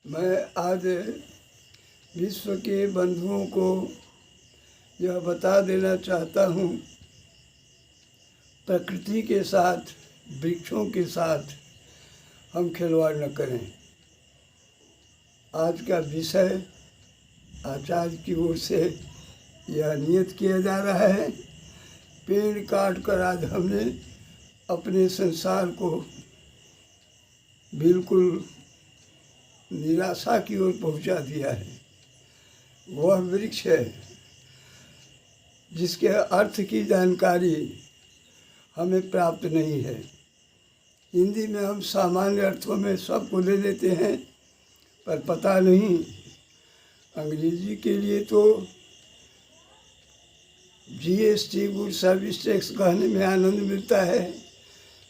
मैं आज विश्व के बंधुओं को यह बता देना चाहता हूँ, प्रकृति के साथ, वृक्षों के साथ हम खिलवाड़ न करें। आज का विषय आचार्य की ओर से यह नियत किया जा रहा है। पेड़ काट कर आज हमने अपने संसार को बिल्कुल निराशा की ओर पहुंचा दिया है। वह वृक्ष है जिसके अर्थ की जानकारी हमें प्राप्त नहीं है। हिंदी में हम सामान्य अर्थों में सबको ले लेते हैं, पर पता नहीं अंग्रेजी के लिए तो GST गुड सर्विस टैक्स कहने में आनंद मिलता है,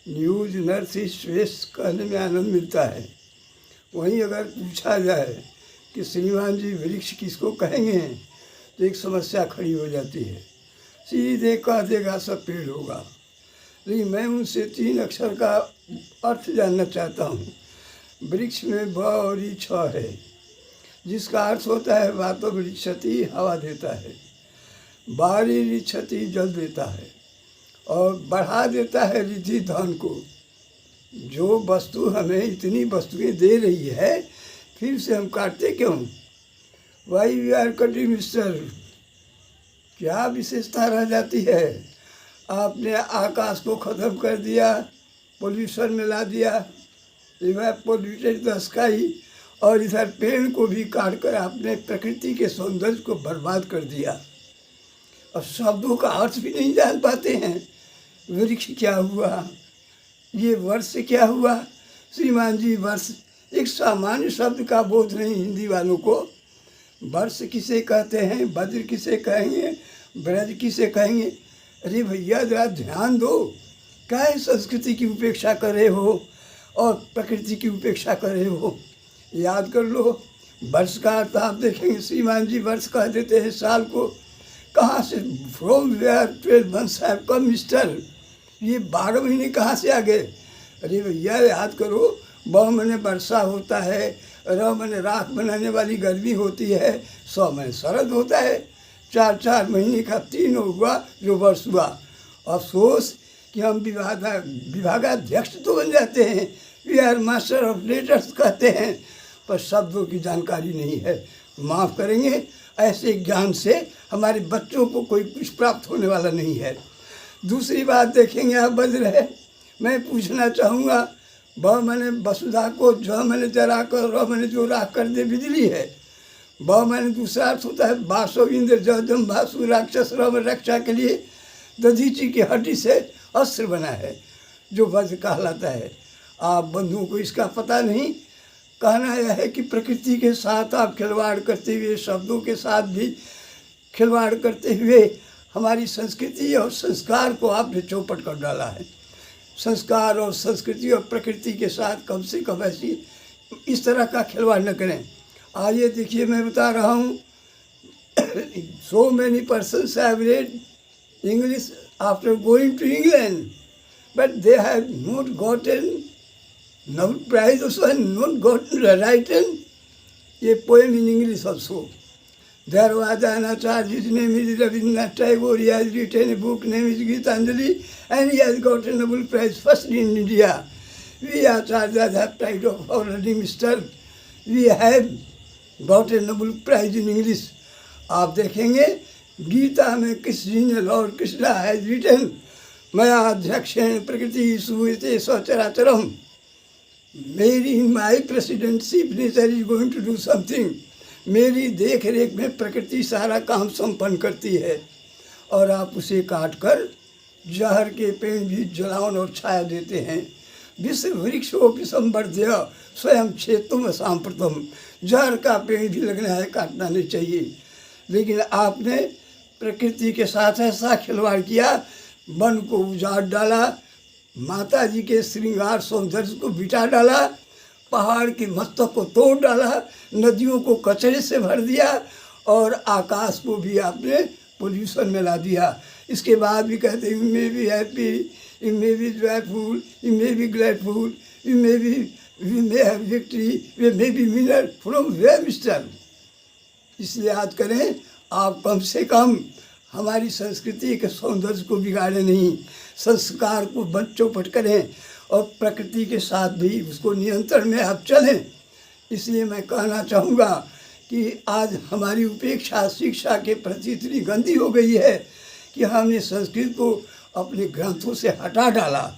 न्यूज नॉर्थ ईस्ट वेस्ट कहने में आनंद मिलता है। वहीं अगर पूछा जाए कि श्रीमान जी वृक्ष किसको कहेंगे, तो एक समस्या खड़ी हो जाती है। सीधे कह देगा सब पेड़ होगा, लेकिन मैं उनसे 3 अक्षर का अर्थ जानना चाहता हूँ। वृक्ष में ब और ई छ है, जिसका अर्थ होता है वातो वृक्षति, हवा देता है, बारी रिक्षति, जल देता है, और बढ़ा देता है रिद्धि धन को। जो वस्तु हमें इतनी वस्तुएं दे रही है, फिर से हम काटते क्यों? Why we are cutting mister? क्या विशेषता रह जाती है? आपने आकाश को ख़त्म कर दिया, पोल्यूशन में ला दिया, पोल्यूटेड द स्काई, और इधर पेड़ को भी काट कर आपने प्रकृति के सौंदर्य को बर्बाद कर दिया। अब शब्दों का अर्थ भी नहीं जान पाते हैं। वृक्ष क्या हुआ, ये वर्ष क्या हुआ? श्रीमान जी वर्ष एक सामान्य शब्द का बोध नहीं हिंदी वालों को। वर्ष किसे कहते हैं, वज्र किसे कहेंगे, ब्रज किसे कहेंगे? अरे भैया जरा ध्यान दो, क्या संस्कृति की उपेक्षा कर रहे हो और प्रकृति की उपेक्षा कर रहे हो? याद कर लो, वर्ष का अर्थ आप देखेंगे, श्रीमान जी वर्ष कह देते हैं साल को। कहाँ से? From where 12 months have come mister? ये 12 महीने कहाँ से आ गए? अरे भैया याद करो, ब महीने वर्षा होता है, र महीने राख बनाने वाली गर्मी होती है, 100 महीने शरद होता है, 4 महीने का 3 हुआ जो वर्ष हुआ। अफसोस कि हम विभागाध्यक्ष तो बन जाते हैं, we are master of letters कहते हैं, पर शब्दों की जानकारी नहीं है। माफ़ करेंगे, ऐसे ज्ञान से हमारे बच्चों को कोई कुछ प्राप्त होने वाला नहीं है। दूसरी बात देखेंगे, आप वज्र है। मैं पूछना चाहूँगा, ब मैंने वसुधा को, ज मैंने जरा कर, र मैंने जो राख कर दे बिजली है। ब मैंने दूसरा अर्थ होता है बासो इंद्र, जम भासु राक्षस, र में रक्षा के लिए दधीची की हड्डी से अस्त्र बना है, जो वज्र कहलाता है। आप बंधुओं को इसका पता नहीं। कहना यह है कि प्रकृति के साथ आप खिलवाड़ करते हुए, शब्दों के साथ भी खिलवाड़ करते हुए हमारी संस्कृति और संस्कार को आपने चौपट कर डाला है। संस्कार और संस्कृति और प्रकृति के साथ कम से कम ऐसी इस तरह का खिलवाड़ न करें। आइए देखिए, मैं बता रहा हूँ, so many persons have read English after going to England, but they have not gotten Nobel Prize also and not gotten written a poem in English also. There was an Acharya, his name is Rabindranath Tagore. He has written a book named is Gitanjali, and he has got a Nobel Prize first in India. We Acharyas have tried of already, mister. We have got a Nobel Prize in English. आप देखेंगे गीता में कृष्ण जी ने, Lord Krishna has written, मया अध्यक्षेण प्रकृति सुविते सचराचरम। मेरी in my presidentship nature is going to do something. मेरी देख रेख में प्रकृति सारा काम संपन्न करती है, और आप उसे काट कर जहर के पेड़ भी जलावन और छाया देते हैं। विश्व वृक्षोपि संवर्ध्य स्वयं क्षेत्रम सांप्रतम। जहर का पेड़ भी लगना है, काटना नहीं चाहिए। लेकिन आपने प्रकृति के साथ ऐसा खिलवाड़ किया, वन को उजाड़ डाला, माता जी के श्रृंगार सौंदर्य को बिटा डाला, पहाड़ के मस्तक को तोड़ डाला, नदियों को कचरे से भर दिया, और आकाश को भी आपने पोल्यूशन में ला दिया। इसके बाद भी कहते हैं, you may be happy, you may be joyful, you may be gladful, you may be we may have victory, we may be winner from where mister. इसलिए याद करें, आप कम से कम हमारी संस्कृति के सौंदर्य को बिगाड़े नहीं, संस्कार को बंद चौपट करें और प्रकृति के साथ भी उसको नियंत्रण में आप चलें। इसलिए मैं कहना चाहूँगा कि आज हमारी उपेक्षा शिक्षा के प्रति इतनी गंदी हो गई है कि हमने संस्कृत को अपने ग्रंथों से हटा डाला,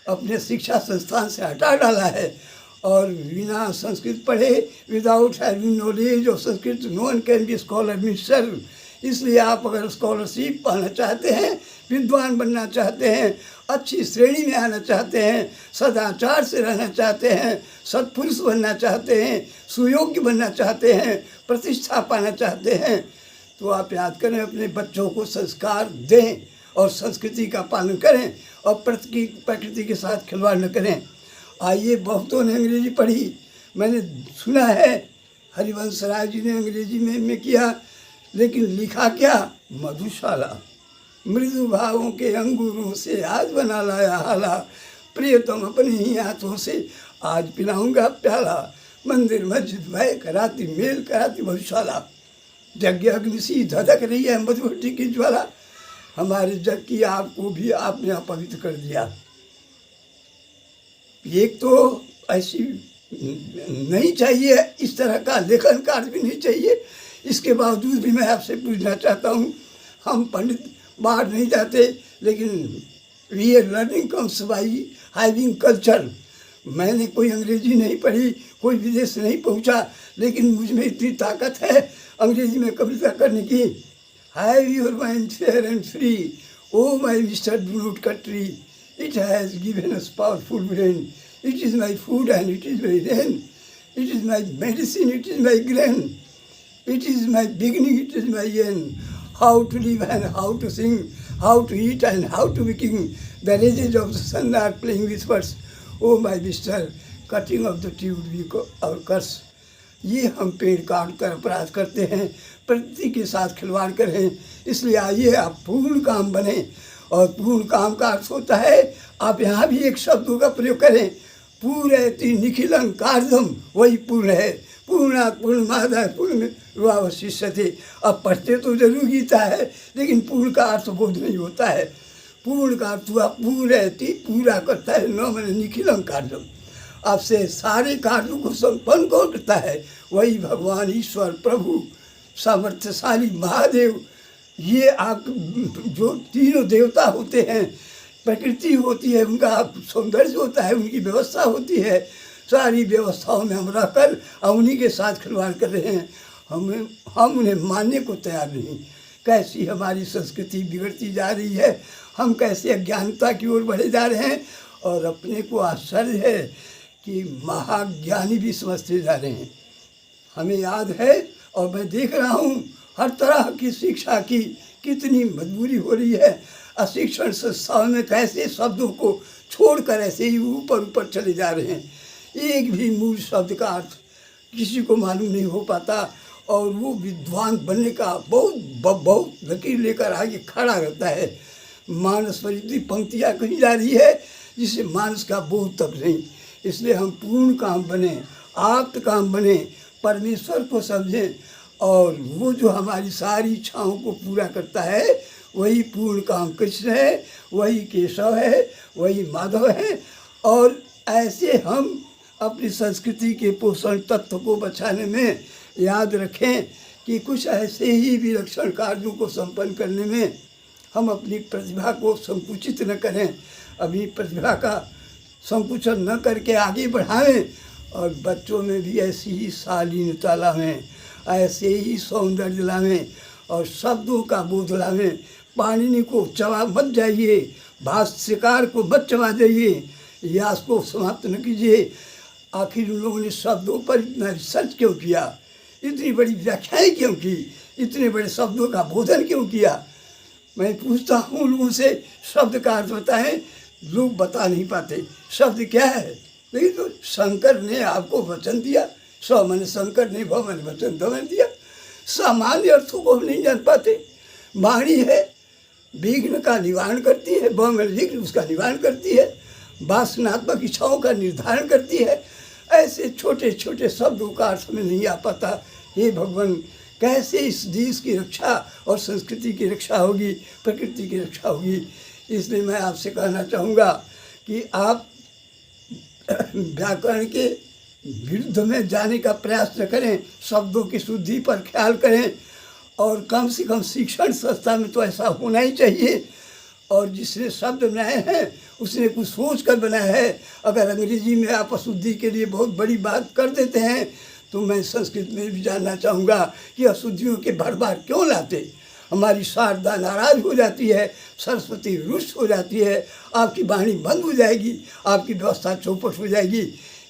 अपने शिक्षा संस्थान से हटा डाला है। और बिना संस्कृत पढ़े, without having knowledge of Sanskrit, no one can be scholar mister. इसलिए आप अगर स्कॉलरशिप पाना चाहते हैं, विद्वान बनना चाहते हैं, अच्छी श्रेणी में आना चाहते हैं, सदाचार से रहना चाहते हैं, सत्पुरुष बनना चाहते हैं, सुयोग्य बनना चाहते हैं, प्रतिष्ठा पाना चाहते हैं, तो आप याद करें, अपने बच्चों को संस्कार दें और संस्कृति का पालन करें और प्रकृति के साथ खिलवाड़ न करें। आइए, बहुतों ने अंग्रेजी पढ़ी, मैंने सुना है हरिवंश राय जी ने अंग्रेजी में किया, लेकिन लिखा क्या? मधुशाला, मृदु भावों के अंगूरों से आज बना लाया हाला, प्रियतम अपने ही हाथों से आज पिलाऊंगा प्याला, मंदिर मस्जिद भय कराती मेल कराती मधुशाला, यज्ञ अग्नि सी धधक रही है मधुभट्टी की ज्वाला, हमारे जग की आग को भी आपने अपवित्र कर दिया। एक तो ऐसी नहीं चाहिए, इस तरह का लेखन कार्य भी नहीं चाहिए। इसके बावजूद भी मैं आपसे पूछना चाहता हूँ, हम पंडित बाहर नहीं जाते, लेकिन we are learning comes by having culture. मैंने कोई अंग्रेजी नहीं पढ़ी, कोई विदेश नहीं पहुँचा, लेकिन मुझ में इतनी ताकत है अंग्रेजी में कविता करने की। Have your mind fair and free, o my mister do not cut tree, it has given us powerful brain, it is my food and it is my rain, it is my medicine, it is my grain, it is my beginning, it is my end, how to live and how to sing, how to eat and how to be king, the rays of the sun are playing with words, oh my mister, cutting of the tree would be our curse। ये हम पेड़ काट कर अपराध करते हैं, प्रकृति के साथ खिलवाड़ करें। इसलिए आइए, आप पूर्ण काम बने, और पूर्ण काम का अर्थ होता है, आप यहाँ भी एक शब्दों का प्रयोग करें, पूर्णयति निखिलं कार्यम, वही पूर्ण है। पूर्णात् पूर्णमादाय पूर्णमेवावशिष्यते। अब पढ़ते तो जरूर गीता है, लेकिन पूर्ण का अर्थ बोध नहीं होता है। पूर्ण का अर्थ हुआ पूर्णयति, पूरा करता है, न मैंने निखिलं कार्यम, आपसे सारे कार्यों को संपन्न कौन करता है? वही भगवान ईश्वर प्रभु सामर्थ्यशाली महादेव। ये आप जो तीनों देवता होते हैं, प्रकृति होती है, उनका सौंदर्य होता है, उनकी व्यवस्था होती है, सारी व्यवस्थाओं में हम रहकर उन्हीं के साथ खिलवाड़ कर रहे हैं। हम उन्हें मानने को तैयार नहीं। कैसी हमारी संस्कृति बिगड़ती जा रही है, हम कैसे अज्ञानता की ओर बढ़े जा रहे हैं, और अपने को आश्चर्य है कि महाज्ञानी भी समझते जा रहे हैं। हमें याद है, और मैं देख रहा हूँ हर तरह की शिक्षा की कितनी मजबूरी हो रही है। अशिक्षण संस्थाओं में कैसे शब्दों को छोड़कर ऐसे ही ऊपर ऊपर चले जा रहे हैं। एक भी मूल शब्द का अर्थ किसी को मालूम नहीं हो पाता, और वो विद्वान बनने का बहुत लकीर लेकर आगे खड़ा रहता है। मानस पर इतनी पंक्तियाँ कही जा रही है जिससे मानस का बोध तक नहीं। इसलिए हम पूर्ण काम बने, आप्त काम बने, परमेश्वर को समझें, और वो जो हमारी सारी इच्छाओं को पूरा करता है वही पूर्ण काम कृष्ण है, वही केशव है, वही माधव है। और ऐसे हम अपनी संस्कृति के पोषण तत्व को बचाने में याद रखें कि कुछ ऐसे ही विलक्षण कार्यों को संपन्न करने में हम अपनी प्रतिभा को संकुचित न करें, अपनी प्रतिभा का संकुचन न करके आगे बढ़ाएं, और बच्चों में भी ऐसी ही शालीनता लावें, ऐसे ही सौंदर्य लावें, और शब्दों का बोध लावें। पाणिनि को चबा मत जाइए, भाष्यकार को मत चबा जाइए, यास को समाप्त न कीजिए। आखिर उन लोगों ने शब्दों पर इतना रिसर्च क्यों किया, इतनी बड़ी व्याख्याएं क्यों की, इतने बड़े शब्दों का बोधन क्यों किया? मैं पूछता हूँ लोगों से, शब्द का अर्थ बताएं, लोग बता नहीं पाते। शब्द क्या है? लेकिन तो शंकर ने आपको वचन दिया, स मैंने शंकर ने, भ मैंने वचन, द मैंने दिया। सामान्य अर्थों को हम नहीं जान पाते। वाणी है, विघ्न का निवारण करती है, ब मैंने विघ्न उसका निवारण करती है, वासनात्मक इच्छाओं का निर्धारण करती है। ऐसे छोटे छोटे शब्दों का अर्थ में नहीं आ पाता। हे भगवान, कैसे इस देश की रक्षा और संस्कृति की रक्षा होगी, प्रकृति की रक्षा होगी। इसलिए मैं आपसे कहना चाहूँगा कि आप व्याकरण के विरुद्ध में जाने का प्रयास न करें, शब्दों की शुद्धि पर ख्याल करें, और कम से कम शिक्षण संस्था में तो ऐसा होना ही चाहिए। और जिसने शब्द बनाए हैं उसने कुछ सोच कर बनाया है। अगर अंग्रेजी में आप अशुद्धि के लिए बहुत बड़ी बात कर देते हैं तो मैं संस्कृत में भी जानना चाहूँगा कि अशुद्धियों के भर बार क्यों लाते। हमारी शारदा नाराज हो जाती है, सरस्वती रुष्ट हो जाती है, आपकी वाणी बंद हो जाएगी, आपकी व्यवस्था चौपट हो जाएगी।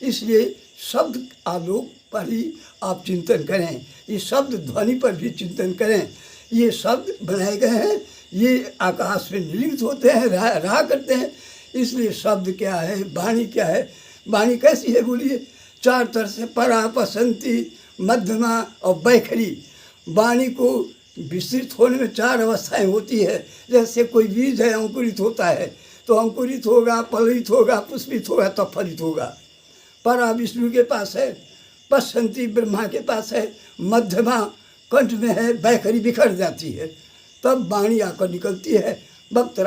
इसलिए शब्द आलोक पर ही आप चिंतन करें, ये शब्द ध्वनि पर भी चिंतन करें। ये शब्द बनाए गए हैं, ये आकाश में निलिप्त होते हैं, रहा करते हैं। इसलिए शब्द क्या है, वाणी क्या है, वाणी कैसी है बोलिए। 4 तरह से परा, पसंती, मध्यमा और बैखरी। वाणी को विस्तृत होने में 4 अवस्थाएं होती है। जैसे कोई बीज है, अंकुरित होता है तो अंकुरित होगा, फलित होगा, पुष्पित होगा, तब फलित होगा। परा विष्णु के पास है, पसंती ब्रह्मा के पास है, मध्यमा कंठ में है, बैखरी बिखर जाती है, तब वाणी आकर निकलती है। वक्त